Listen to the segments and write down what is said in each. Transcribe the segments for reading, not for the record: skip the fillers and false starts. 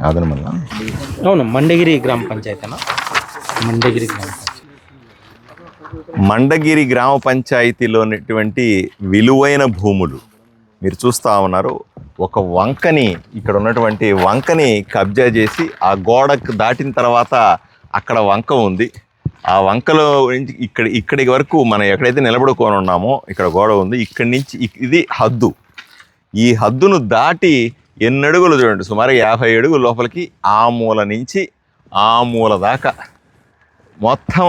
ఆదనమల్ల అవును, మండగిరి గ్రామ పంచాయతీనా? మండగిరి గ్రామ పంచాయతీ. మండగిరి గ్రామ పంచాయతీలో ఉన్నటువంటి విలువైన భూములు మీరు చూస్తూ ఉన్నారు. ఒక వంకని, ఇక్కడ ఉన్నటువంటి వంకని కబ్జా చేసి ఆ గోడకు దాటిన తర్వాత అక్కడ వంక ఉంది. ఆ వంకలో నుంచి ఇక్కడి వరకు మనం ఎక్కడైతే నిలబడుకొని ఉన్నామో ఇక్కడ గోడ ఉంది. ఇక్కడి నుంచి ఇది హద్దు. ఈ హద్దును దాటి ఎన్ని అడుగులు చూడండి, సుమారు 50 అడుగుల లోపలికి ఆ మూల నుంచి ఆ మూల దాకా మొత్తం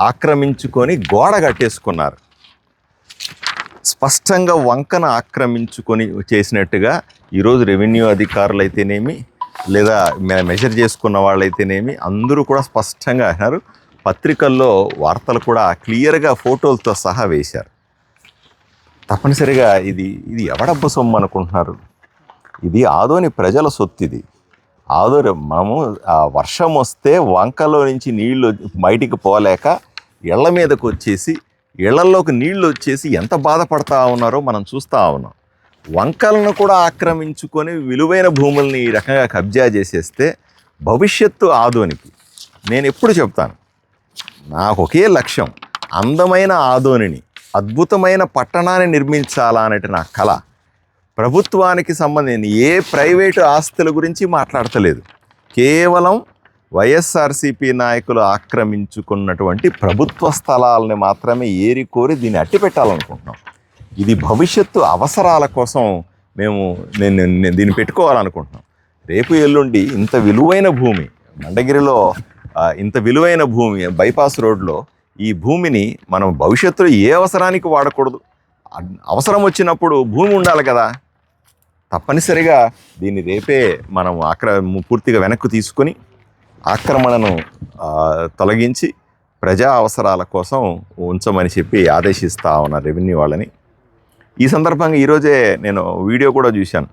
ఆక్రమించుకొని గోడ కట్టేసుకున్నారు. స్పష్టంగా వంకన ఆక్రమించుకొని చేసినట్టుగా ఈరోజు రెవెన్యూ అధికారులు అయితేనేమి, లేదా మెజర్ చేసుకున్న వాళ్ళైతేనేమి అందరూ కూడా స్పష్టంగా అన్నారు. పత్రికల్లో వార్తలు కూడా క్లియర్గా ఫోటోలతో సహా వేశారు. తప్పనిసరిగా ఇది ఎవడబ్బ సొమ్ము అనుకుంటున్నారు? ఇది ఆదోని ప్రజల సొత్తు. ఇది ఆదోని మనము వర్షం వస్తే వంకలో నుంచి నీళ్లు బయటికి పోలేక ఇళ్ల మీదకు వచ్చేసి, ఇళ్లలోకి నీళ్లు వచ్చేసి ఎంత బాధపడతా ఉన్నారో మనం చూస్తూ ఉన్నాం. వంకలను కూడా ఆక్రమించుకొని విలువైన భూముల్ని ఈ రకంగా కబ్జా చేసేస్తే భవిష్యత్తు ఆదోనికి, నేను ఎప్పుడు చెప్తాను, నాకు ఒకే లక్ష్యం, అందమైన ఆదోనిని, అద్భుతమైన పట్టణాన్ని నిర్మించాలా అనేటి నా కళ. ప్రభుత్వానికి సంబంధించిన ఏ ప్రైవేటు ఆస్తుల గురించి మాట్లాడతలేదు. కేవలం వైఎస్ఆర్సీపీ నాయకులు ఆక్రమించుకున్నటువంటి ప్రభుత్వ స్థలాలని మాత్రమే ఏరికోరి దీన్ని అట్టిపెట్టాలనుకుంటున్నాం. ఇది భవిష్యత్తు అవసరాల కోసం నేను దీన్ని పెట్టుకోవాలనుకుంటున్నాం. రేపు ఎల్లుండి ఇంత విలువైన భూమి మండగిరిలో, ఇంత విలువైన భూమి బైపాస్ రోడ్లో, ఈ భూమిని మనం భవిష్యత్తులో ఏ అవసరానికి వాడకూడదు. అవసరం వచ్చినప్పుడు భూమి ఉండాలి కదా. తప్పనిసరిగా దీన్ని రేపే మనం పూర్తిగా వెనక్కు తీసుకొని ఆక్రమణను తొలగించి ప్రజా అవసరాల కోసం ఉంచమని చెప్పి ఆదేశిస్తా ఉన్నారు రెవెన్యూ వాళ్ళని. ఈ సందర్భంగా ఈరోజే నేను వీడియో కూడా చూశాను.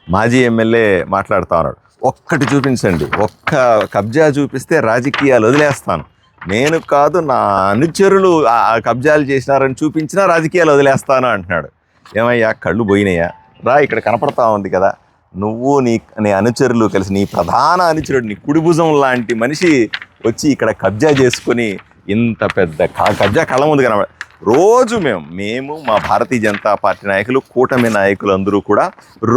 మాజీ ఎమ్మెల్యే మాట్లాడుతూ ఉన్నాడు, ఒక్కటి చూపించండి, ఒక్క కబ్జా చూపిస్తే రాజకీయాలు వదిలేస్తాను. నేను కాదు, నా అనుచరులు కబ్జాలు చేసినారని చూపించినా రాజకీయాలు వదిలేస్తాను అంటున్నాడు. ఏమయ్యా, కళ్ళు పోయినాయా? రా, ఇక్కడ కనపడతా ఉంది కదా, నువ్వు నీ అనుచరులు కలిసి, నీ ప్రధాన అనుచరుడు, నీ కుడిభుజం లాంటి మనిషి వచ్చి ఇక్కడ కబ్జా చేసుకొని ఇంత పెద్ద కబ్జా కళ్ళ ముందు కనబడ. రోజు మేము మా భారతీయ జనతా పార్టీ నాయకులు, కూటమి నాయకులు అందరూ కూడా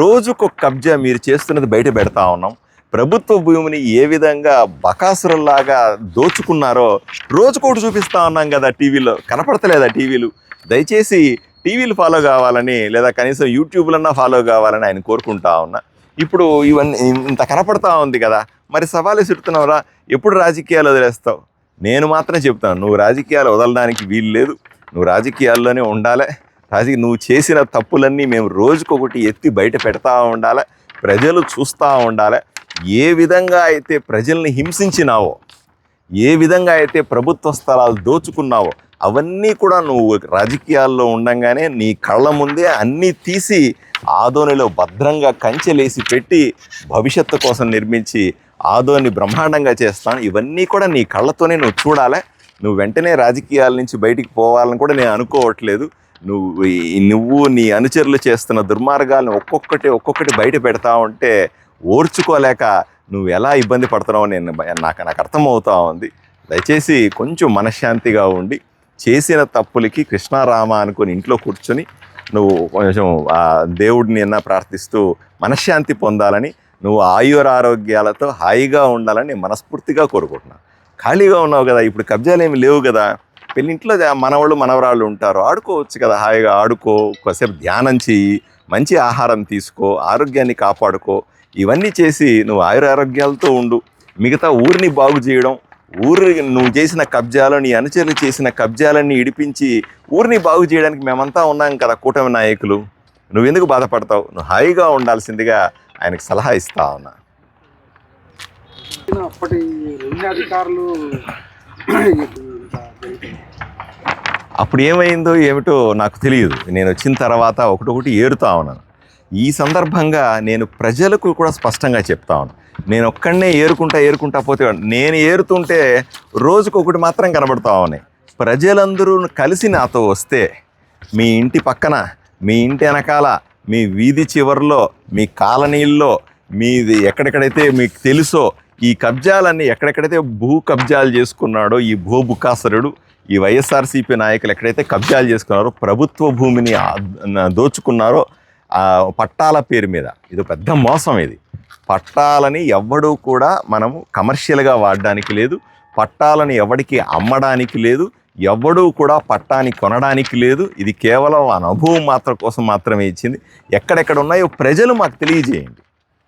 రోజుకొక కబ్జా మీరు చేస్తున్నది బయట పెడతా ఉన్నాం. ప్రభుత్వ భూమిని ఏ విధంగా బకాసురుల్లాగా దోచుకున్నారో రోజుకోటి చూపిస్తూ ఉన్నాం కదా. టీవీలో కనపడతలేదా? టీవీలు దయచేసి టీవీలు ఫాలో కావాలని, లేదా కనీసం యూట్యూబ్లన్నా ఫాలో కావాలని ఆయన కోరుకుంటా ఉన్నా. ఇప్పుడు ఇవన్నీ ఇంత కనపడతా ఉంది కదా, మరి సవాలు విసురుతున్నావురా, ఎప్పుడు రాజకీయాలు వదిలేస్తావు? నేను మాత్రం చెప్తాను, నువ్వు రాజకీయాలు వదలడానికి వీలు లేదు. నువ్వు రాజకీయాల్లోనే ఉండాలి. నువ్వు చేసిన తప్పులన్నీ మేము రోజుకొకటి ఎత్తి బయట పెడతా ఉండాలి. ప్రజలు చూస్తూ ఉండాలి. ఏ విధంగా అయితే ప్రజల్ని హింసించినావో, ఏ విధంగా అయితే ప్రభుత్వ స్థలాలు దోచుకున్నావో అవన్నీ కూడా నువ్వు రాజకీయాల్లో ఉండంగానే నీ కళ్ళ ముందే అన్నీ తీసి ఆదోనిలో భద్రంగా కంచెలేసి పెట్టి భవిష్యత్తు కోసం నిర్మించి ఆదోని బ్రహ్మాండంగా చేస్తాను. ఇవన్నీ కూడా నీ కళ్ళతోనే నువ్వు చూడాలి. నువ్వు వెంటనే రాజకీయాల నుంచి బయటికి పోవాలని కూడా నేను అనుకోవట్లేదు. నువ్వు నీ అనుచరులు చేస్తున్న దుర్మార్గాలను ఒక్కొక్కటి బయట పెడతా ఉంటే ఓర్చుకోలేక నువ్వు ఎలా ఇబ్బంది పడుతున్నావో నాకు అర్థమవుతా ఉంది. దయచేసి కొంచెం మనశ్శాంతిగా ఉండి, చేసిన తప్పులకి కృష్ణారామ అనుకుని ఇంట్లో కూర్చొని నువ్వు కొంచెం దేవుడిని ప్రార్థిస్తూ మనశ్శాంతి పొందాలని, నువ్వు ఆయురారోగ్యాలతో హాయిగా ఉండాలని మనస్ఫూర్తిగా కోరుకుంటున్నాను. ఖాళీగా ఉన్నావు కదా, ఇప్పుడు కబ్జాలు ఏమి లేవు కదా, పెళ్ళింట్లో మనవాళ్ళు మనవరాళ్ళు ఉంటారు, ఆడుకోవచ్చు కదా, హాయిగా ఆడుకో, కాసేపు ధ్యానం చెయ్యి, మంచి ఆహారం తీసుకో, ఆరోగ్యాన్ని కాపాడుకో. ఇవన్నీ చేసి నువ్వు ఆయురారోగ్యాలతో ఉండు. మిగతా ఊరిని బాగు చేయడం, నువ్వు చేసిన కబ్జాలు, నీ అనుచరులు చేసిన కబ్జాలన్నీ ఇడిపించి ఊరిని బాగు చేయడానికి మేమంతా ఉన్నాం కదా కూటమి నాయకులు. నువ్వెందుకు బాధపడతావు? నువ్వు హాయిగా ఉండాల్సిందిగా ఆయనకు సలహా ఇస్తా ఉన్నా. అప్పటి అధికారులు అప్పుడు ఏమైందో ఏమిటో నాకు తెలియదు. నేను వచ్చిన తర్వాత ఒకటొకటి ఏరుతా ఉన్నాను. ఈ సందర్భంగా నేను ప్రజలకు కూడా స్పష్టంగా చెప్తా ఉన్నాను. నేను ఒక్కడనే ఏరుకుంటా పోతే, నేను ఏరుతుంటే రోజుకొకటి మాత్రం కనబడతా ఉన్నాయి. ప్రజలందరూ కలిసి నాతో వస్తే, మీ ఇంటి పక్కన, మీ ఇంటి వెనకాల, మీ వీధి చివరిలో, మీ కాలనీల్లో మీది ఎక్కడెక్కడైతే మీకు తెలుసో ఈ కబ్జాలన్నీ ఎక్కడెక్కడైతే భూ కబ్జాలు చేసుకున్నాడో ఈ భూబుకాసురుడు, ఈ వైఎస్ఆర్సీపీ నాయకులు ఎక్కడైతే కబ్జాలు చేసుకున్నారో, ప్రభుత్వ భూమిని దోచుకున్నారో పట్టాల పేరు మీద, ఇది పెద్ద మోసం. ఇది పట్టాలని ఎవ్వడూ కూడా మనము కమర్షియల్గా వాడడానికి లేదు, పట్టాలని ఎవడికి అమ్మడానికి లేదు, ఎవ్వడూ కూడా పట్టాని కొనడానికి లేదు. ఇది కేవలం అనుభవం కోసం మాత్రమే ఇచ్చింది. ఎక్కడెక్కడ ఉన్నాయో ప్రజలు మాకు తెలియజేయండి,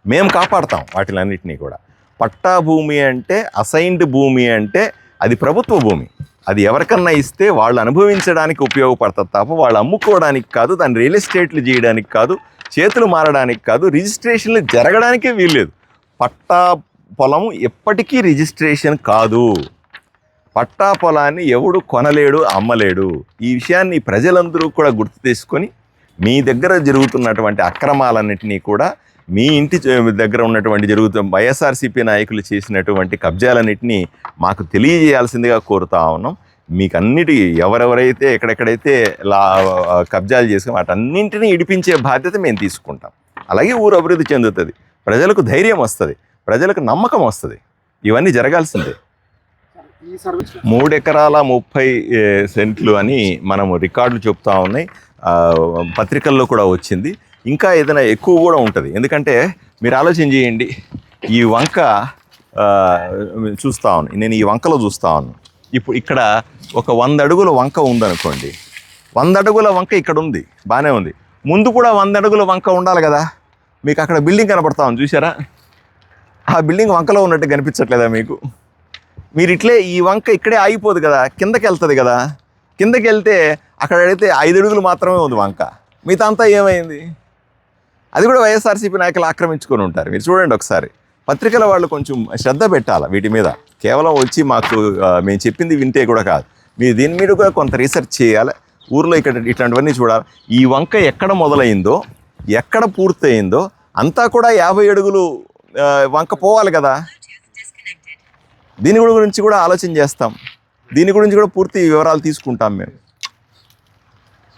మేము కాపాడుతాం వాటిలన్నిటినీ కూడా. పట్టా భూమి అంటే, అసైన్డ్ భూమి అంటే అది ప్రభుత్వ భూమి. అది ఎవరికన్నా ఇస్తే వాళ్ళు అనుభవించడానికి ఉపయోగపడుతుంది తప్ప వాళ్ళు అమ్ముకోవడానికి కాదు, దాన్ని రియల్ ఎస్టేట్లు చేయడానికి కాదు, చేతులు మారడానికి కాదు, రిజిస్ట్రేషన్లు జరగడానికే వీల్లేదు. పట్టా పొలం ఎప్పటికీ రిజిస్ట్రేషన్ కాదు. పట్టా పొలాన్ని ఎవడు కొనలేడు, అమ్మలేడు. ఈ విషయాన్ని ప్రజలందరూ కూడా గుర్తు తీసుకొని మీ దగ్గర జరుగుతున్నటువంటి అక్రమాలన్నింటినీ కూడా, మీ ఇంటి దగ్గర ఉన్నటువంటి వైఎస్ఆర్సీపీ నాయకులు చేసినటువంటి కబ్జాలన్నింటినీ మాకు తెలియజేయాల్సిందిగా కోరుతా ఉన్నాం. మీకు అన్నిటి ఎవరెవరైతే ఎక్కడెక్కడైతే కబ్జాలు చేసుకుని వాటన్నింటినీ ఇడిపించే బాధ్యత మేము తీసుకుంటాం. అలాగే ఊరు అభివృద్ధి చెందుతుంది, ప్రజలకు ధైర్యం వస్తుంది, ప్రజలకు నమ్మకం వస్తుంది. ఇవన్నీ జరగాల్సిందే. 3 ఎకరాల 30 సెంట్లు అని మనము రికార్డులు చెప్తా ఉన్నాయి, పత్రికల్లో కూడా వచ్చింది. ఇంకా ఏదైనా ఎక్కువ కూడా ఉంటుంది. ఎందుకంటే మీరు ఆలోచన చేయండి, ఈ వంక చూస్తూ ఉన్నాను నేను, ఈ వంకలో చూస్తూ ఉన్నాను. ఇప్పుడు ఇక్కడ ఒక 100 అడుగుల వంక ఉందనుకోండి, 100 అడుగుల వంక ఇక్కడ ఉంది, బాగానే ఉంది. ముందు కూడా 100 అడుగుల వంక ఉండాలి కదా. మీకు అక్కడ బిల్డింగ్ కనపడతా ఉంది, చూసారా? ఆ బిల్డింగ్ వంకలో ఉన్నట్టు కనిపించట్లేదా మీకు? మీరు ఇట్లే ఈ వంక ఇక్కడే ఆగిపోదు కదా, కిందకి వెళ్తుంది కదా. కిందకి వెళ్తే అక్కడైతే 5 అడుగులు మాత్రమే ఉంది వంక, మిగతా అంతా ఏమైంది? అది కూడా వైఎస్ఆర్సీపీ నాయకులు ఆక్రమించుకొని ఉంటారు. మీరు చూడండి ఒకసారి. పత్రికల వాళ్ళు కొంచెం శ్రద్ధ పెట్టాలి వీటి మీద. కేవలం వచ్చి మాకు మేము చెప్పింది వింటే కూడా కాదు, మీరు దీని మీద కూడా కొంత రీసెర్చ్ చేయాలి. ఊర్లో ఇక్కడ ఇట్లాంటివన్నీ చూడాలి. ఈ వంక ఎక్కడ మొదలైందో, ఎక్కడ పూర్తయిందో అంతా కూడా 50 అడుగులు వంక పోవాలి కదా. దీని గురించి కూడా ఆలోచన చేస్తాం, దీని గురించి కూడా పూర్తి వివరాలు తీసుకుంటాం మేము.